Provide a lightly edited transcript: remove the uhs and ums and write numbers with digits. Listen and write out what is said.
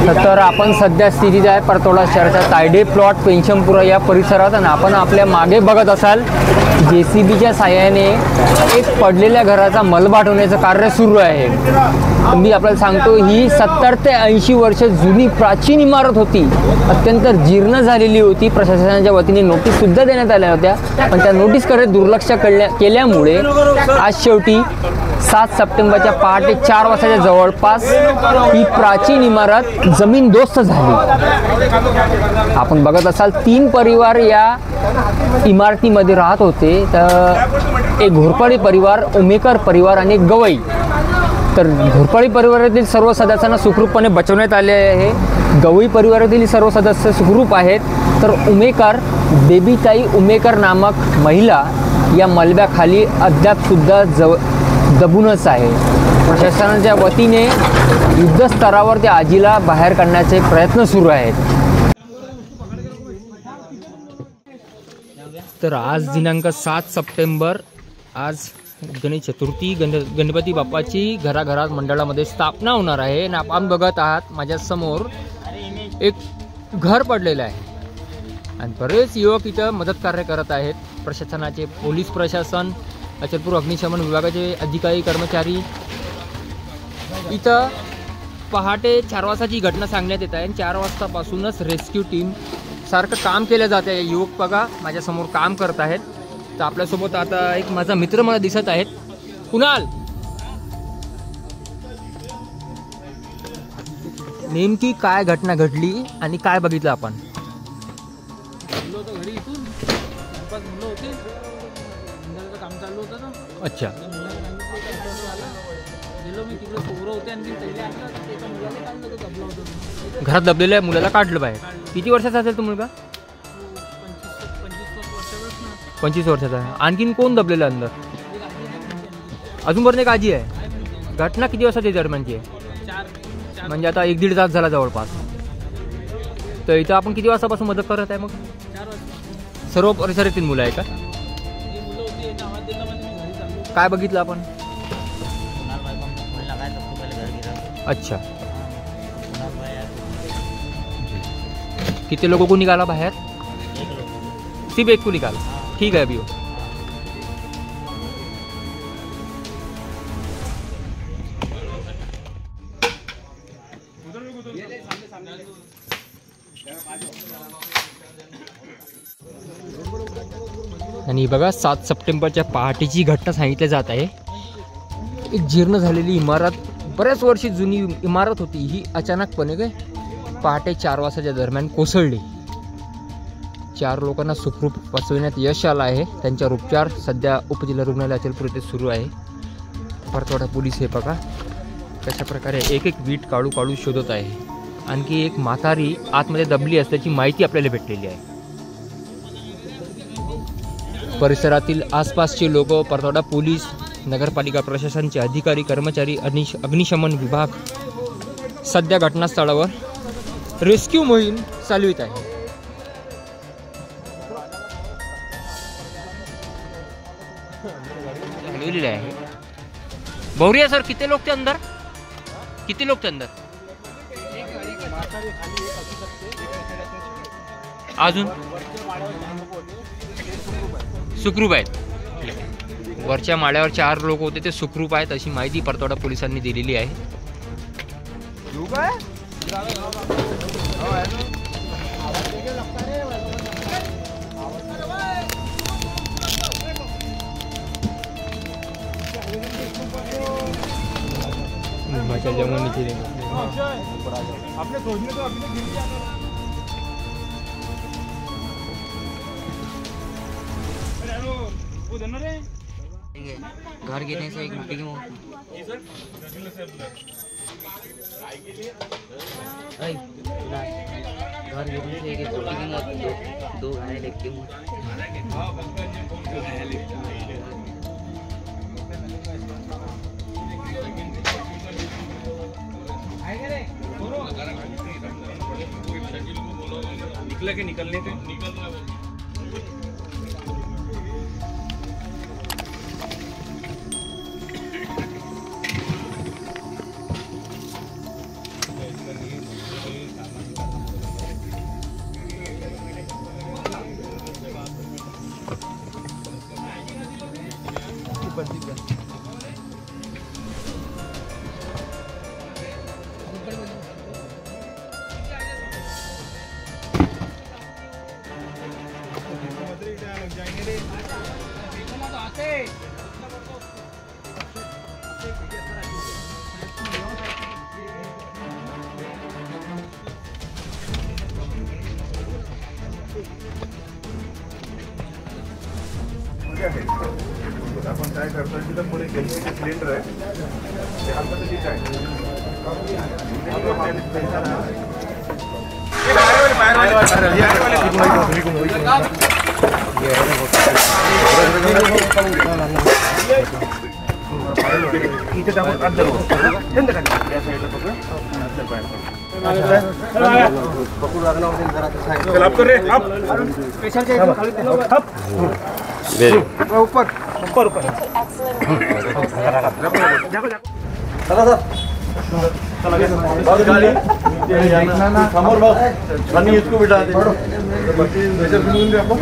तर आपण सध्या स्थितीत आहे परतोडा शहराच्या तायडे प्लॉट पेन्शनपुरा या परिसरात आणि आपण आपल्या मागे बघत असाल JCBच्या साहाय्याने एक पडलेल्या घराचा मलबा हटवण्याचं कार्य सुरू आहे। मी आपल्याला सांगतो ही 70 ते 80 वर्ष जुनी प्राचीन इमारत होती, अत्यंत जीर्ण झालेली होती। प्रशासनाच्या वतीने नोटीस सुद्धा देण्यात आल्या होत्या, पण त्या नोटीसकडे दुर्लक्ष केल्यामुळे आज शेवटी 7 सप्टेंबरच्या पहाटे 4 वाजताच्या जवळपास ही प्राचीन इमारत जमीनदोस्त झाली। आपण बघत असाल 3 परिवार या इमारतीमध्ये राहत होते, तर एक घोरपडी परिवार, उमेकर परिवार आणि गवई। तर घोरपडी परिवारातील सर्व सदस्यांना सुखरूपपणे बचवण्यात आले आहे। गवई परिवारातील सर्व सदस्य सुखरूप आहेत, तर उमेकर बेबीताई उमेकर नामक महिला या मलब्याखाली अद्याप सुद्धा दबूनच आहे। प्रशासनाच्या वतीने युद्धस्तरावर त्या आजीला बाहेर काढण्याचे प्रयत्न सुरू आहेत। तर आज दिनांक 7 सप्टेंबर, आज गणेश चतुर्थी, गणपती बाप्पाची घराघरात मंडळामध्ये स्थापना होणार आहे आणि आपण बघत आहात माझ्या समोर एक घर पडलेलं आहे आणि बरेच युवक इथं मदत कार्य करत आहेत। प्रशासनाचे पोलीस प्रशासन, अचलपूर अग्निशमन विभागाचे अधिकारी कर्मचारी इथं पहाटे 4 वाजताची घटना सांगण्यात येत आहे आणि 4 वाजतापासूनच रेस्क्यू टीम सारखं काम केलं जात आहे। युवक बघा माझ्यासमोर काम करत आहेत। तर आपल्यासोबत आता एक माझा मित्र मला दिसत आहेत, कुणाल। नेमकी काय घटना घडली आणि काय बघितलं आपण? अच्छा, घरात दबलेल्या मुलाला काढलं बाहेर। किती वर्षाचा असेल तो मुलगा? 25 वर्षाचा आहे। आणखीन कोण दबलेलं अंदर? अजूनपर्यंत एक आजी आहे। घटना किती वाजताच्या दरम्यानची आहे? म्हणजे आता 1-1.5 तास झाला जवळपास। तर इथं आपण किती वाजतापासून मदत करत आहे? मग सर्व परिसरातील मुलं आहे का? काय बघितलं आपण? अच्छा, किती लोगों को निकाला बाहर? सिर्फ एक को निकाला। ठीक है अभी वो। आणि बघा 7 सप्टेंबरच्या पहाटेची घटना सांगितली जात आहे। एक जीर्ण झालेली इमारत, बऱ्याच वर्षी जुनी इमारत होती, ही अचानकपणे पहाटे 4 वाजताच्या दरम्यान कोसळली। 4 लोकांना सुखरूप वाचवण्यात यश आलं आहे। त्यांच्यावर उपचार सध्या उपजिल्हा रुग्णालय अचलपूर येथे सुरू आहे। परतोडा पोलीस हे बघा कशा प्रकारे एक एक वीट काढू काढू शोधत आहे। आणखी एक म्हातारी आतमध्ये दबली असल्याची माहिती आपल्याला भेटलेली आहे। परिसरातील आसपासचे लोक, परतोडा पोलीस, नगरपालिका प्रशासनाचे अधिकारी कर्मचारी, अग्निशमन विभाग सध्या घटनास्थळावर रेस्क्यू मोहीम चालवित आहे। बहुरिया सर, कितने लोग थे अंदर? कितने लोग थे अंदर? अजून सुखरूप आहेत। वरच्या माळ्यावर 4 लोक होते, ते सुखरूप आहेत अशी माहिती परतोडा पोलिसांनी दिलेली आहे। घर गिरने से एक मिट्टी की मौत, घर गिरने से एक छोटी की मौत, 2 घायल, 1 की मौत। निकलने थे आहे. आपण काय करतो तिथं पुढे गॅसचे सिलेंडर आहे ते हातात ठीक आहे. इथे टाकून आत धरू. थंड करा. या साईडला पकडा. आत धर बाहेर. पकडू लागला होता जरा तर साईड. चल आप कर रे. आप. स्पेशलच्या इथे खाली तिला हप. ऊपर. ऊपर ऊपर. चला सर. समोर बघ. आणि इसको बिठा दे. प्रेशर फिरून दे आपण.